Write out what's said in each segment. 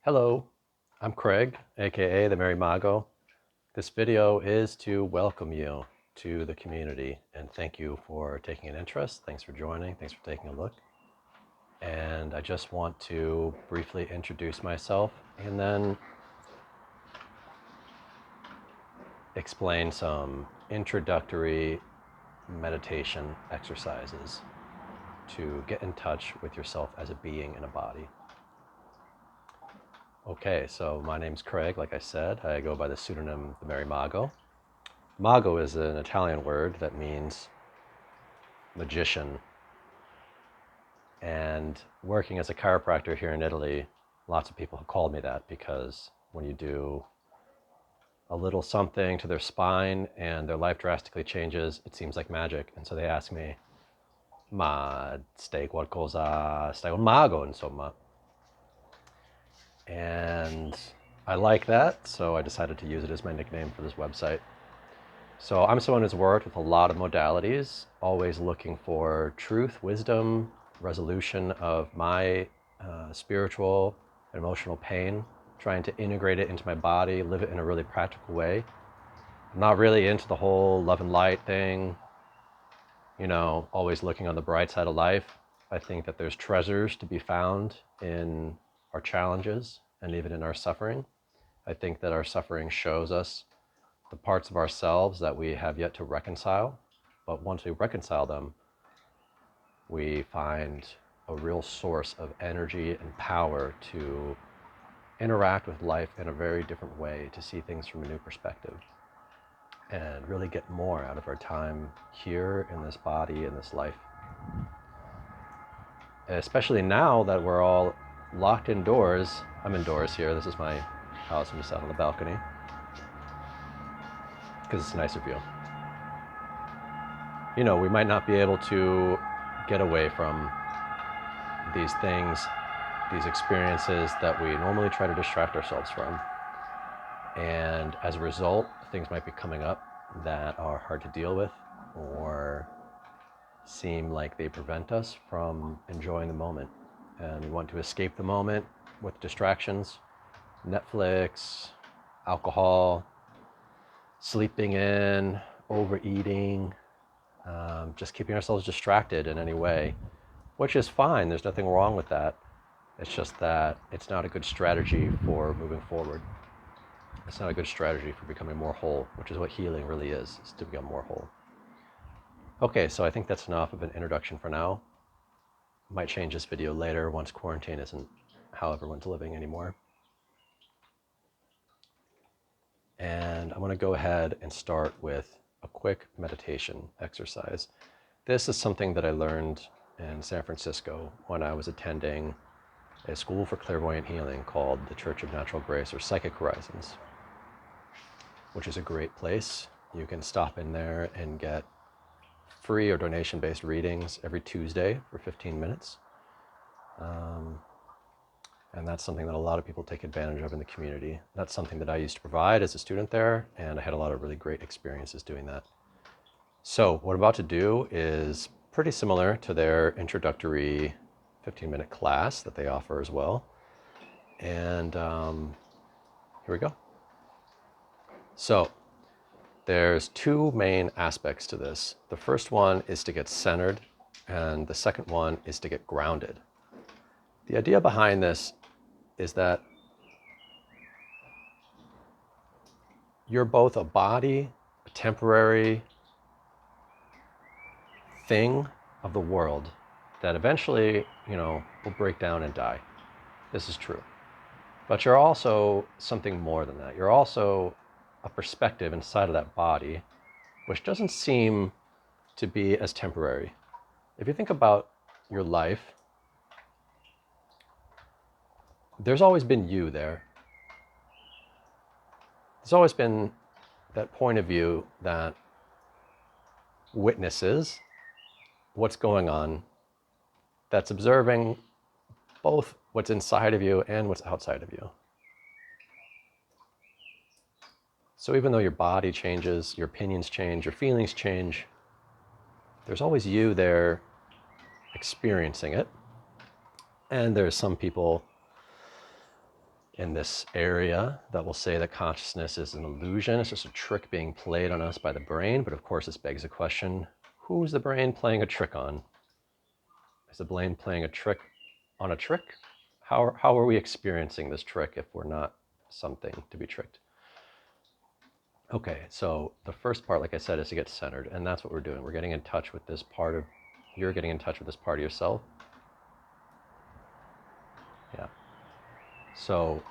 Hello, I'm Craig, aka the Merry Mago. This video is to welcome you to the community and thank you for taking an interest. Thanks for joining. Thanks for taking a look. And I just want to briefly introduce myself and then explain some introductory meditation exercises to get in touch with yourself as a being in a body. Okay, so my name's Craig, like I said. I go by the pseudonym the Merry Mago. Mago is an Italian word that means magician. And working as a chiropractor here in Italy, lots of people have called me that because when you do a little something to their spine and their life drastically changes, it seems like magic. And so they ask me, ma stai qualcosa, stai un mago, insomma. And I like that, so I decided to use it as my nickname for this website. So I'm someone who's worked with a lot of modalities, always looking for truth, wisdom, resolution of my spiritual and emotional pain, trying to integrate it into my body, live it in a really practical way. I'm not really into the whole love and light thing, always looking on the bright side of life. I think that there's treasures to be found in our challenges and even in our suffering. I think that our suffering shows us the parts of ourselves that we have yet to reconcile. But once we reconcile them, we find a real source of energy and power to interact with life in a very different way, to see things from a new perspective, and really get more out of our time here in this body, in this life. Especially now that we're all locked indoors. I'm indoors here. This is my house. I'm just out on the balcony because it's a nicer view. We might not be able to get away from these things, these experiences that we normally try to distract ourselves from. And as a result, things might be coming up that are hard to deal with or seem like they prevent us from enjoying the moment. And we want to escape the moment with distractions, Netflix, alcohol, sleeping in, overeating, just keeping ourselves distracted in any way, which is fine. There's nothing wrong with that. It's just that it's not a good strategy for moving forward. It's not a good strategy for becoming more whole, which is what healing really is to become more whole. Okay, so I think that's enough of an introduction for now. Might change this video later once quarantine isn't how everyone's living anymore. And I'm going to go ahead and start with a quick meditation exercise. This is something that I learned in San Francisco when I was attending a school for clairvoyant healing called the Church of Natural Grace, or Psychic Horizons, which is a great place. You can stop in there and get free or donation-based readings every Tuesday for 15 minutes. And that's something that a lot of people take advantage of in the community. That's something that I used to provide as a student there, and I had a lot of really great experiences doing that. So what I'm about to do is pretty similar to their introductory 15-minute class that they offer as well. And here we go. So there's two main aspects to this. The first one is to get centered, and the second one is to get grounded. The idea behind this is that you're both a body, a temporary thing of the world that eventually, will break down and die. This is true. But you're also something more than that. You're also a perspective inside of that body, which doesn't seem to be as temporary. If you think about your life, there's always been you there. There's always been that point of view that witnesses what's going on, that's observing both what's inside of you and what's outside of you. So even though your body changes, your opinions change, your feelings change, there's always you there experiencing it. And there's some people in this area that will say that consciousness is an illusion. It's just a trick being played on us by the brain. But of course, this begs the question, who's the brain playing a trick on? Is the brain playing a trick on a trick? How are we experiencing this trick if we're not something to be tricked? Okay, so the first part, like I said, is to get centered. And that's what we're doing. We're getting in touch with this part of, you're getting in touch with this part of yourself. Yeah. So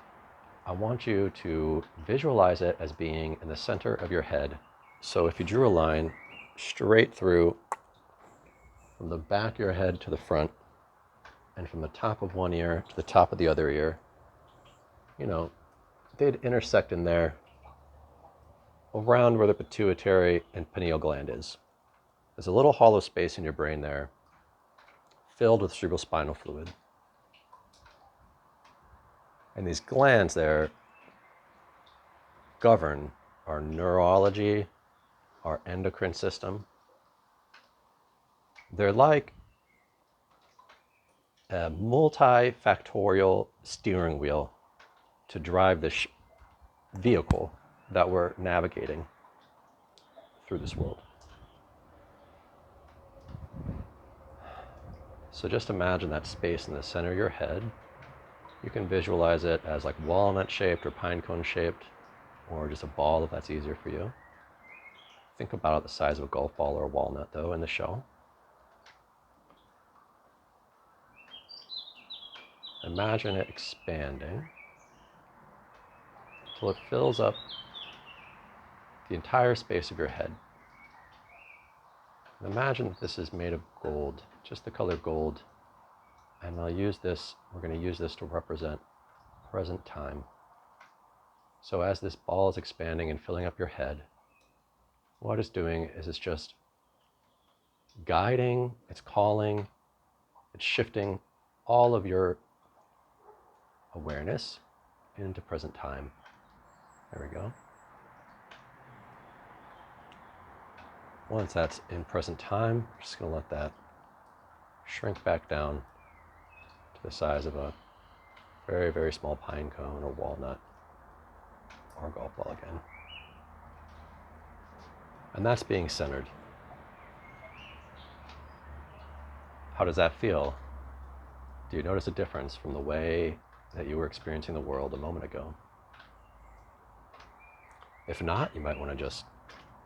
I want you to visualize it as being in the center of your head. So if you drew a line straight through from the back of your head to the front, and from the top of one ear to the top of the other ear, you know, they'd intersect in there around where the pituitary and pineal gland is. There's a little hollow space in your brain there filled with cerebrospinal fluid. And these glands there govern our neurology, our endocrine system. They're like a multifactorial steering wheel to drive this vehicle that we're navigating through this world. So just imagine that space in the center of your head. You can visualize it as like walnut shaped or pine cone shaped, or just a ball if that's easier for you. Think about it the size of a golf ball or a walnut though in the shell. Imagine it expanding till it fills up the entire space of your head. And imagine that this is made of gold, just the color gold. And we're going to use this to represent present time. So as this ball is expanding and filling up your head, what it's doing is it's just guiding, it's calling, it's shifting all of your awareness into present time. There we go. Once that's in present time, I'm just going to let that shrink back down to the size of a very, very small pine cone or walnut or golf ball again. And that's being centered. How does that feel? Do you notice a difference from the way that you were experiencing the world a moment ago? If not, you might want to just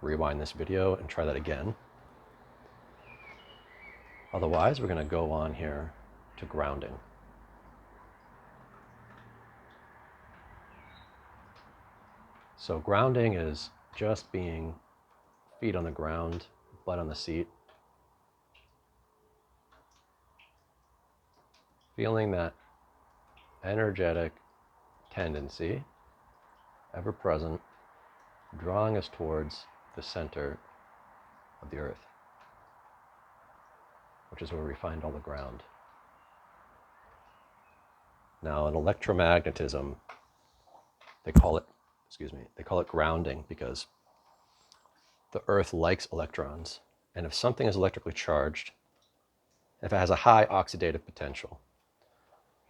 rewind this video and try that again. Otherwise, we're going to go on here to grounding. So grounding is just being feet on the ground, butt on the seat. Feeling that energetic tendency, ever present, drawing us towards the center of the earth, which is where we find all the ground. Now in electromagnetism, they call it grounding because the earth likes electrons. And if something is electrically charged, if it has a high oxidative potential,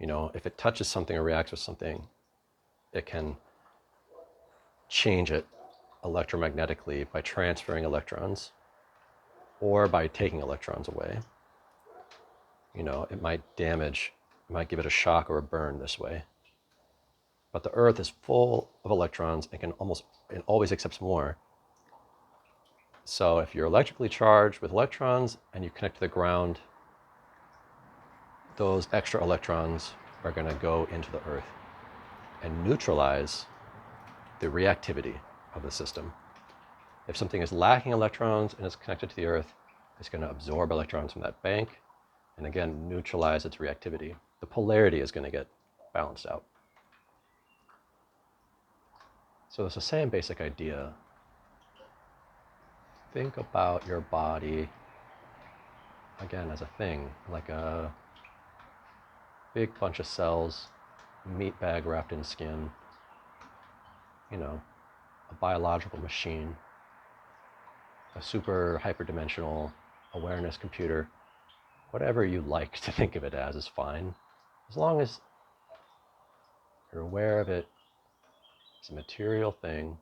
if it touches something or reacts with something, it can change it electromagnetically by transferring electrons or by taking electrons away. It might damage, it might give it a shock or a burn this way. But the earth is full of electrons and it always accepts more. So if you're electrically charged with electrons and you connect to the ground, those extra electrons are going to go into the earth and neutralize the reactivity of the system. If something is lacking electrons and is connected to the earth, it's going to absorb electrons from that bank and again neutralize its reactivity. The polarity is going to get balanced out. So it's the same basic idea. Think about your body again as a thing, like a big bunch of cells, meat bag wrapped in skin, a biological machine, a super hyperdimensional awareness computer. Whatever you like to think of it as is fine, as long as You're aware of it as a material thing.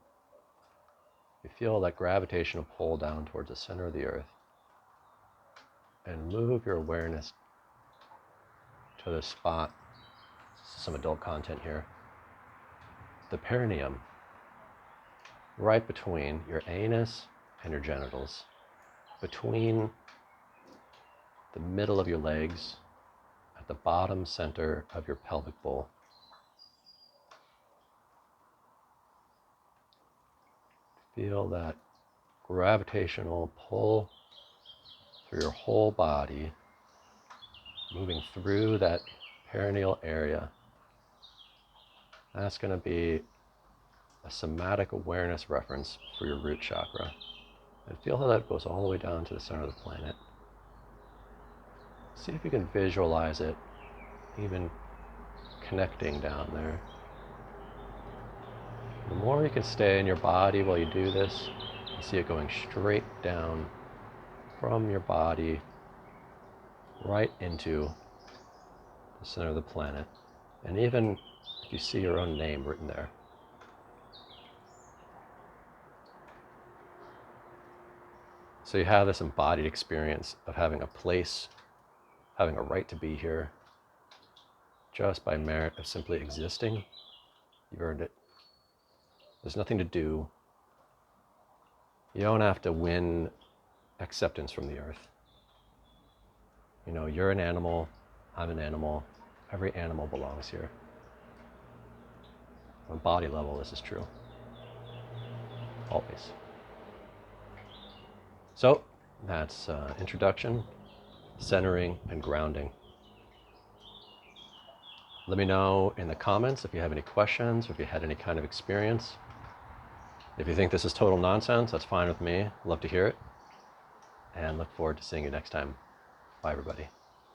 You feel that gravitational pull down towards the center of the earth, and move your awareness to the spot. Some adult content here. The perineum, right between your anus and your genitals, between the middle of your legs, at the bottom center of your pelvic bowl. Feel that gravitational pull through your whole body, moving through that perineal area. That's going to be a somatic awareness reference for your root chakra. And feel how that goes all the way down to the center of the planet. See if you can visualize it, even connecting down there. The more you can stay in your body while you do this, you see it going straight down from your body right into the center of the planet. And even if you see your own name written there. So you have this embodied experience of having a place, having a right to be here, just by merit of simply existing. You've earned it. There's nothing to do. You don't have to win acceptance from the earth. You know, you're an animal, I'm an animal, every animal belongs here. On a body level, this is true. Always. So, that's introduction, centering, and grounding. Let me know in the comments if you have any questions, or if you had any kind of experience. If you think this is total nonsense, that's fine with me. Love to hear it. And look forward to seeing you next time. Bye, everybody.